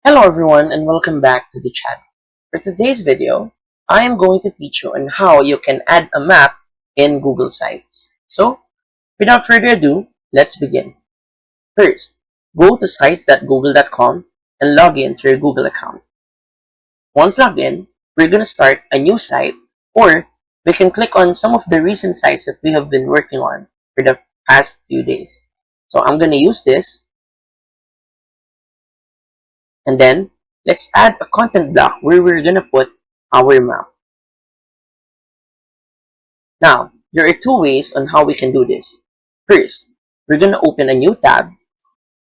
Hello everyone and welcome back to the channel. For today's video, I am going to teach you on how you can add a map in Google Sites. So, without further ado, let's begin. First, go to sites.google.com and log in to your Google account. Once logged in, we're going to start a new site, or we can click on some of the recent sites that we have been working on for the past few days. So I'm going to use this. And then, let's add a content block where we're going to put our map. Now, there are two ways on how we can do this. First, we're going to open a new tab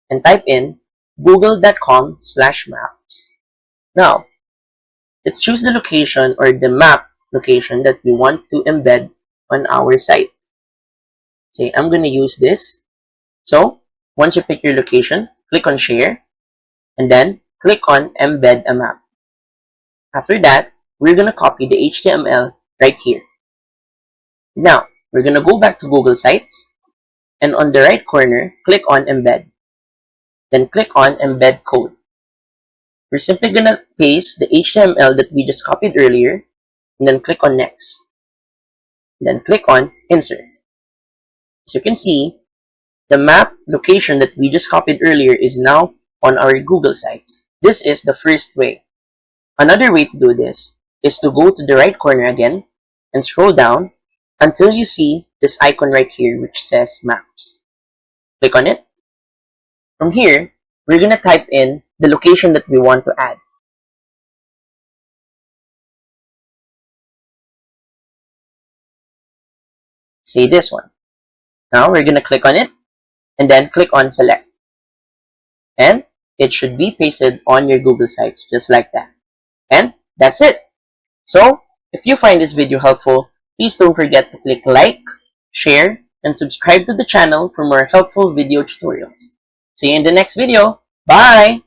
and type in google.com/maps. Now, let's choose the location or the map location that we want to embed on our site. Say, I'm going to use this. So, once you pick your location, click on Share, and then click on Embed a Map. After that, we're going to copy the HTML right here. Now, we're going to go back to Google Sites, and on the right corner, click on Embed. Then click on Embed Code. We're simply going to paste the HTML that we just copied earlier, and then click on Next. Then click on Insert. As you can see, the map location that we just copied earlier is now on our Google Sites. This is the first way. Another way to do this is to go to the right corner again and scroll down until you see this icon right here which says Maps. Click on it. From here, we're going to type in the location that we want to add. Say this one. Now we're going to click on it and then click on Select. And it should be pasted on your Google Sites just like that. And that's it. So, if you find this video helpful, please don't forget to click like, share, and subscribe to the channel for more helpful video tutorials. See you in the next video. Bye!